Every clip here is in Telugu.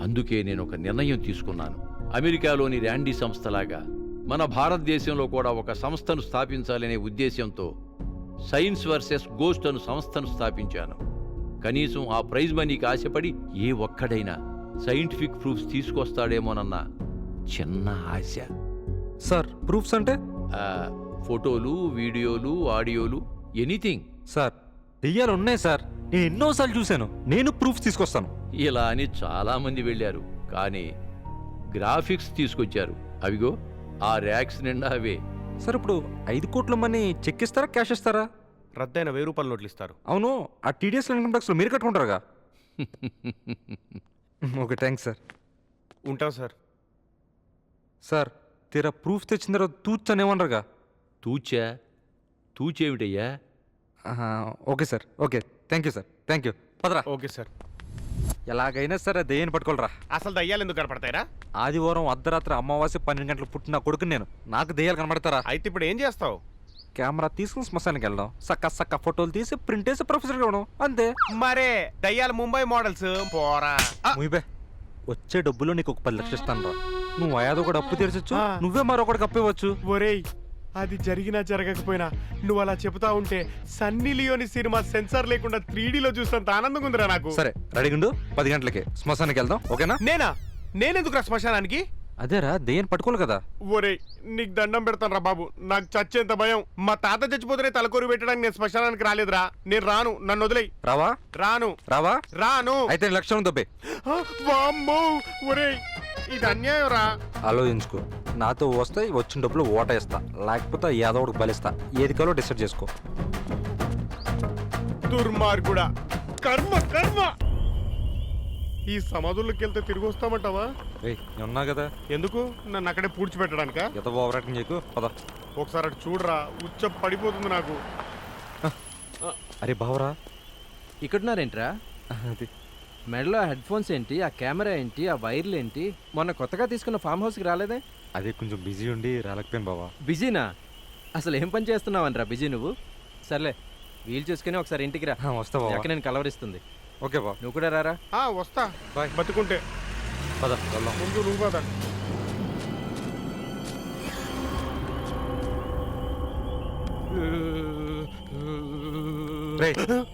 అందుకే నేను ఒక నిర్ణయం తీసుకున్నాను. అమెరికాలోని ర్యాండీ సంస్థలాగా మన భారతదేశంలో కూడా ఒక సంస్థను స్థాపించాలనే ఉద్దేశంతో సైన్స్ వర్సెస్ గోస్ట్ అను సంస్థను స్థాపించాను. కనీసం ఆ ప్రైజ్ మనీకి ఆశపడి ఏ ఒక్కడైనా సైంటిఫిక్ ప్రూఫ్స్ తీసుకొస్తాడేమోనన్న చిన్న ఆశ. సార్ ప్రూఫ్స్ అంటే? ఆ, ఫోటోలు, వీడియోలు, ఆడియోలు, ఎనీథింగ్. సార్ దెయ్యాలు ఉన్నాయి సార్, నేను ఎన్నోసార్లు చూశాను. నేను ప్రూఫ్స్ తీసుకొస్తాను. ఇలా అని చాలామంది వెళ్ళారు, కానీ గ్రాఫిక్స్ తీసుకొచ్చారు. అవిగో ఆ ర్యాక్స్ నిండా అవే. సార్ ఇప్పుడు 5 కోట్ల మనీ చెక్ ఇస్తారా, క్యాష్ ఇస్తారా? రద్దయిన 1000 రూపాయల నోట్లు ఇస్తారు. అవును, ఆ టీడీఎస్ ఇన్కమ్ ట్యాక్స్లో మీరు కట్టుకుంటారుగా. Okay thanks sir. ఉంటాం సార్. సార్ తీరా ప్రూఫ్ తెచ్చిన తర్వాత తూచనేమన్నారుగా. తూచా? తూచేమిటయ్యా? Okay sir, okay thank you sir, thank you. పదరా. Okay sir. ఎలాగైనా సరే దయ్యాన్ని పట్టుకోలరా. అసలు దయ్యాలు ఎందుకు కనపడతాయిరా? ఆదివారం అర్ధరాత్రి అమావాస్య 12 గంటలకు పుట్టిన కొడుకు నేను, నాకు దయ్యాలు కనబడతారా? అయితే ఇప్పుడు ఏం చేస్తావు? కెమెరా తీసుకుని శ్మశానికి వెళ్దాం, సక్క ఫోటోలు తీసి ప్రింట్ వేసి ప్రొఫెసర్గా ఇవ్వడం అంతే. మరే దయ్యాలు ముంబై మోడల్స్ పోరా. ముయిబే వచ్చే డబ్బులో నీకు ఒక 10 లక్షలు ఇస్తాను రా. నువ్వు అయాదో కూడా అప్పు తీర్చొచ్చు, నువ్వే మరొకటికి అప్పు ఇవ్వచ్చు. ఒరేయ్, అది జరిగినా జరగకపోయినా నువ్వు అలా చెబుతా ఉంటే సన్నీ లియోని సినిమా సెన్సార్ లేకుండా 3Dలో చూసినంత ఆనందంగా ఉందిరా నాకు. సరే రెడీగుండు, 10 గంటలకి శ్మశానికి వెళ్దాం, ఓకేనా? నేనెందుకురా శ్మశానానికి? అదేరా దయ్యాన్ని పట్టుకోవాలి కదా. ఒరేయ్, నీకు దండం పెడతాను రా బాబు, నాకు చచ్చేంత భయం. మా తాత చచ్చిపోతేనే తలకొరు పెట్టడానికి నేను శ్మశానానికి రాలేదురా. నేను రాను, నన్ను వదిలేయ్. రావా? రాను. రావా? రాను. అయితే లక్షణం దొబ్బే. వామ్మో, ఒరేయ్ ఇది అన్యాయం రా. ఆలోచించుకో, నాతో వస్తే వచ్చిన డబ్బులు ఓటేస్తా, లేకపోతే ఏదో ఒకటి బలిస్తా. ఏది కాలో డిసైడ్ చేసుకో. దుర్మార్గుడా, కర్మ కర్మ. ఈ సమాధుల్లోకి వెళ్తే తిరిగి వస్తామంటావా? ఉన్నా కదా, ఎందుకు నన్ను అక్కడే పూడ్చిపెట్టడానిక? ఎంత ఓవరాక్టింగ్ చేయకు, పద. ఒకసారి అటు చూడరా, ఉచ్చ పడిపోతుంది నాకు. అరే బావరా, ఇక్కడున్నారేంట్రా? అది మెడలో హెడ్ ఫోన్స్ ఏంటి, ఆ కెమెరా ఏంటి, ఆ వైర్లు ఏంటి? మొన్న కొత్తగా తీసుకున్న ఫామ్ హౌస్కి రాలేదే? అదే కొంచెం బిజీ ఉండి రాలేకపోయాను బావా. బిజీనా? అసలు ఏం పని చేస్తున్నావనరా బిజీ నువ్వు? సర్లే, వీలు చూసుకుని ఒకసారి ఇంటికి రా. వస్తా బావా. అక్కడ నేను కలవరిస్తుంది. ఓకే బావ, నువ్వు కూడా రారా. వస్తా, బాయ్. బతుకుంటే. పద వెళ్దాం. ముందు నువ్వు పద.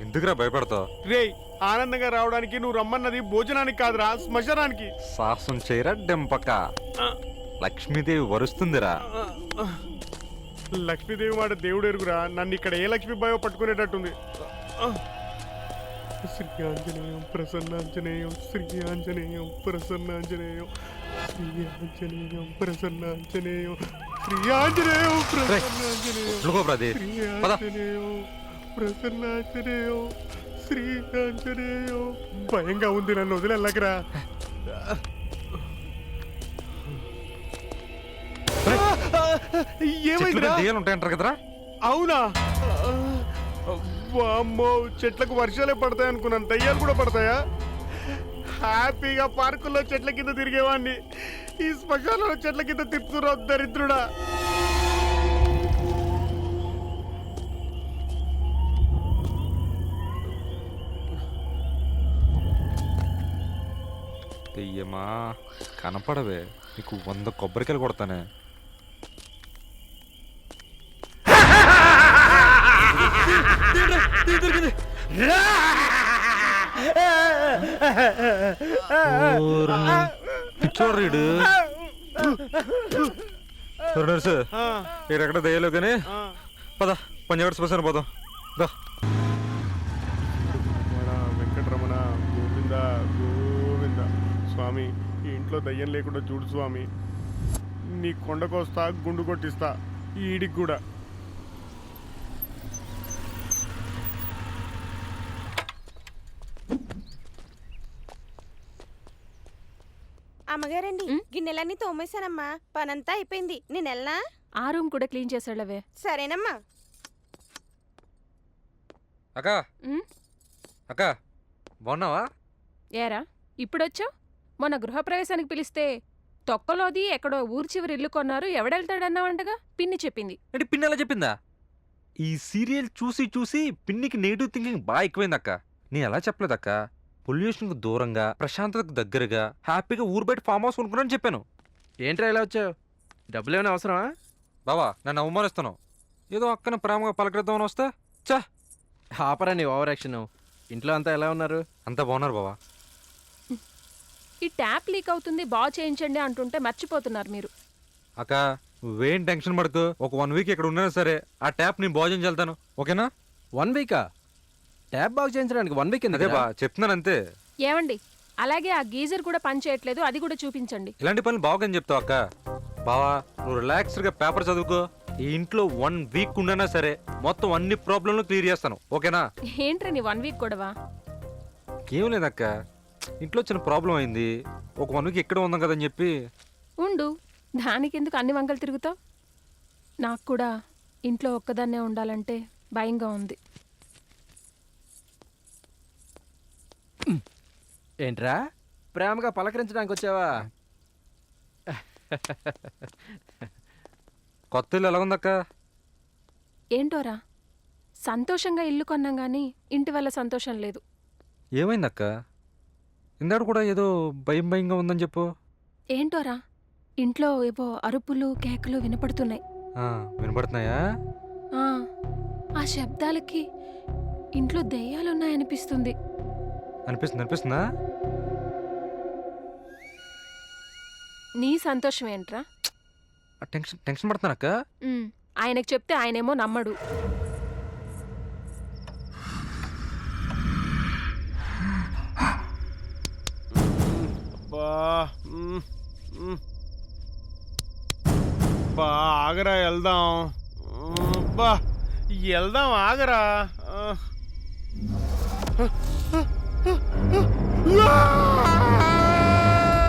ఎందుకురా భయపడతావు? రేయ్, ఆనందంగా రావడానికి నువ్వు రమ్మన్నది భోజనానికి కాదురా, శ్మశానానికి. సాహసం చేయరా డెంపక. లక్ష్మీదేవి వరుస్తుందిరా. లక్ష్మీదేవి మాట దేవుడు ఎరుగురా. నన్ను ఇక్కడ ఏ లక్ష్మీ భయం పట్టుకునేటట్టుంది. శ్రీ ఆంజనేయం ప్రసన్నాంజనేయం, శ్రీ ఆంజనేయం ప్రసన్నాంజనేయం, శ్రీ ఆంజనేయం ప్రసన్నాంజనేయం, శ్రీ ఆంజనేయం ప్రసన్నాంజనేయం, శ్రీ ఆంజనేయం ప్రసన్నాంజనేయం, శ్రీ ఆంజనేయం. భయంగా ఉంది, నన్ను వదిలేళ్ళకరా. ఏమైందిరా? దెయ్యాలు ఉంటాయంటారు కదరా. అవునా? వామ్మో, చెట్లకు వర్షాలే పడతాయి అనుకున్నాను, దయ్యాలు కూడా పడతాయా? హ్యాపీగా పార్కుల్లో చెట్ల కింద తిరిగేవాడిని, ఈ శ్మశానంలో చెట్ల కింద తిప్పుతున్నా దరిద్రుడా. దెయ్యమా కనపడవే, నీకు 100 కొబ్బరికాయలు కొడతానే. పిచ్చోడ్రీడు ఇక్కడెక్కడ దయ్యాలు కానీ పద పంజాగడ్ శ్మశానం పోదాం. వెంకటరమణ గోవింద గోవింద. స్వామి, ఈ ఇంట్లో దయ్యం లేకుండా చూడు స్వామి. నీ కొండకొస్తా, గుండు కొట్టిస్తా, ఈడికి కూడా. అమ్మగారండి, గిన్నెలన్నీ తోమేశానమ్మా, పనంతా అయిపోయింది. నేను వెళ్ళనా? ఆ రూమ్ కూడా క్లీన్ చేసాడవే. సరేనమ్మా. అక్క అక్క బాగున్నావా? ఏరా ఇప్పుడొచ్చావు? మొన్న గృహప్రవేశానికి పిలిస్తే తొక్కలోది ఎక్కడో ఊరు చివరి ఇల్లు కొన్నారు, ఎవడెళ్తాడన్నావంటగా పిన్ని చెప్పింది. అంటే పిన్ని ఎలా చెప్పిందా? ఈ సీరియల్ చూసి చూసి పిన్నికి నెగిటివ్ థింకింగ్ బాగా ఎక్కువైంది అక్క. నేను ఎలా చెప్పలేదక్క, పొల్యూషన్కు దూరంగా ప్రశాంతతకు దగ్గరగా హ్యాపీగా ఊరు బయట ఫామ్ హౌస్ కొనుక్కున్నాను చెప్పాను. ఏంట్రా ఇలా వచ్చావు? డబ్బులు ఏమైనా అవసరమా? బావా నన్ను అవమానిస్తున్నావు. ఏదో అక్కన ప్రేమగా పలకరిద్దామని వస్తే చా ఆపరా నీ ఓవర్ యాక్షన్. ఇంట్లో అంతా ఎలా ఉన్నారు? అంతా బాగున్నారు బావా. ఈ ట్యాప్ లీక్ అవుతుంది బాగు చేయించండి అంటుంటే మర్చిపోతున్నారు మీరు. అక్క నువ్వేం టెన్షన్ పడకు. ఒక 1 వీక్ ఇక్కడ ఉన్నా సరే ఆ ట్యాప్ నేను బాగు చేయించి వెళ్తాను. ఓకేనా? 1 వీకా? ట్యాప్ బాగు చేయించడానికి 1 వీక్ అదే బా చెప్తున్నాను అంతే. ఏమండి, అలాగే ఆ గీజర్ కూడా పని చేయట్లేదు, అది కూడా చూపించండి. ఇలాంటి పనులు బాగుని చెప్తావు అక్క. బావా నువ్వు రిలాక్స్డ్గా పేపర్ చదువుకో. ఈ ఇంట్లో 1 వీక్ ఉండనా సరే మొత్తం అన్ని ప్రాబ్లంలు క్లియర్ చేస్తాను. ఓకేనా? ఏంట్రా నీ 1 వీక్ గొడవ? ఏం లేదక్క, ఇంట్లో చిన్న ప్రాబ్లం అయింది. ఒక 1 వీక్ ఎక్కడ ఉందాం కదని చెప్పి. ఉండు, దానికెందుకు అన్ని వంకలు తిరుగుతావు? నాకు కూడా ఇంట్లో ఒక్కదాన్నే ఉండాలంటే భయంగా ఉంది. ఏంట్రా ప్రేమగా పలకరించడానికి వచ్చావా? కొత్త ఇల్లు ఎలా ఉందక్క? ఏంటోరా, సంతోషంగా ఇల్లు కొన్నాం గానీ ఇంటి వల్ల సంతోషం లేదు. ఏమైందక్క? ఇందాడు కూడా ఏదో భయం భయంగా ఉందని చెప్పు. ఏంటోరా, ఇంట్లో ఏవో అరుపులు కేకలు వినపడుతున్నాయి. వినపడుతున్నాయా? ఆ, ఆ శబ్దాలకి ఇంట్లో దెయ్యాలున్నాయనిపిస్తుంది. అనిపిస్తుందా? నీ సంతోషం ఏంట్రా? టెన్షన్ పడుతున్నానక్క. ఆయనకు చెప్తే ఆయనేమో నమ్మడు. బా ఆగరా వెళ్దాం. బా వెళ్దాం ఆగరా.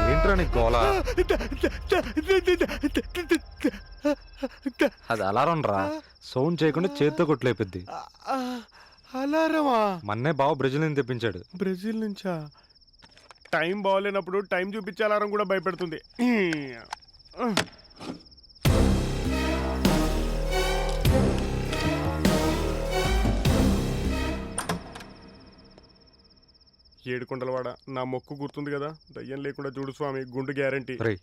ఏంట్రా నీ గోల? అది అలారం రా. సౌండ్ చేయకుండా చేత్తో కొట్లేపిద్ది. అలారమా? మన్నే బావ బ్రెజిల్ నుంచి తెప్పించాడు. బ్రెజిల్ నుంచా? టైం బాగోలేనప్పుడు టైం చూపించే అలారం కూడా భయపెడుతుంది. ఏడుకొండలవాడ నా మొక్కు గుర్తుంది కదా, దయ్యం లేకుండా చూడు స్వామి, గుండు గ్యారంటీ. రేయ్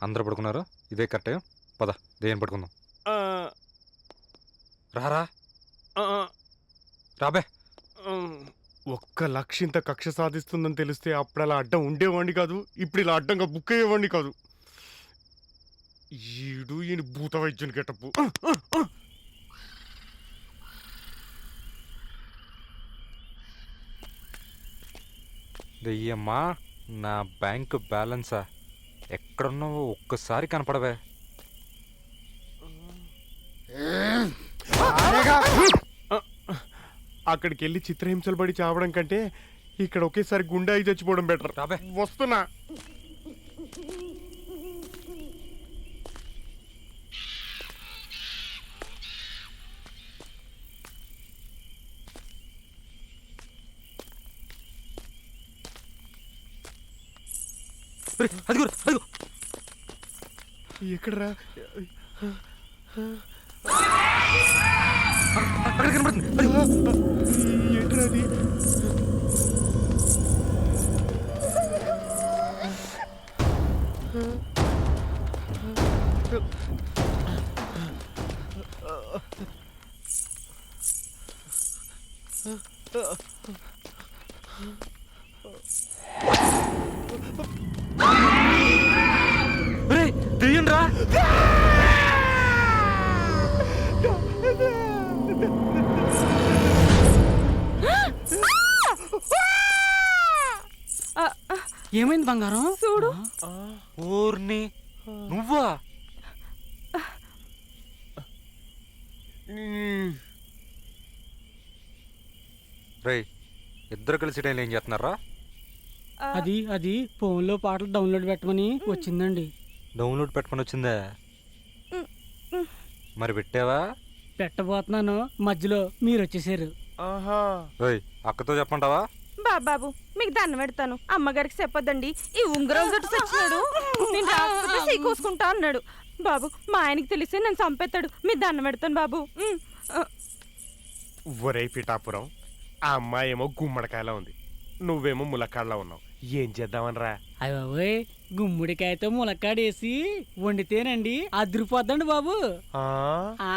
అందరూ పడుకున్నారు, ఇదే కరెక్టే. పద దయ్యం పడుకుందాం. రారా రాబే. ఒక్క లక్ష కక్ష సాధిస్తుందని తెలిస్తే అప్పుడు అలా అడ్డం ఉండేవాడిని కాదు, ఇప్పుడు ఇలా అడ్డంగా బుక్ అయ్యేవాడిని కాదు. ఈయన భూత వైద్యుని గెటప్పు. దెయ్యమ్మా నా బ్యాంకు బ్యాలెన్సా? ఎక్కడున్నావో ఒక్కసారి కనపడవే. అక్కడికి వెళ్ళి చిత్రహింసలు పడి చావడం కంటే ఇక్కడ ఒకేసారి గుండె అయి చచ్చిపోవడం బెటర్. రాబే. వస్తున్నా. ఎక్కడరా? ఏంట్రా అది? దెయ్యం రా. ఏమైంది బంగారం? చూడు. ఊర్ని నువ్వా? రేయ్ ఇద్దరు కలిసి టైంలో ఏం చేస్తున్నారా? అది ఫోన్లో పాటలు డౌన్లోడ్ పెట్టమని వచ్చిందండి. డౌన్లోడ్ పెట్టుకొని వచ్చిందా? మరి పెట్టావా? పెట్టబోతున్నాను, మధ్యలో మీరు వచ్చేసారు. రేయ్ అక్కతో చెప్పంటావా? బాబాబు మీకు దండం పెడతాను, అమ్మగారికి చెప్పొద్దండి. ఈ ఉంగరం తోటి సచ్చినాడు, నేను రాకపోతే సీకోసుకుంటా అన్నాడు. బాబు మా ఆయనకి తెలిస్తే నన్ను చంపేస్తాడు, మీరు దండం పెడతాను బాబు. ఒరే పిఠాపురం, ఆ అమ్మాయి ఏమో గుమ్మడికాయలా ఉంది, నువ్వేమో ములక్కాడలా ఉన్నావు. ఏం చేద్దామనరా? అయ్య బాబోయ్, గుమ్మడికాయతో ములక్కాడేసి వండితేనండి అదిరిపోద్దండి బాబు. ఆ? ఆ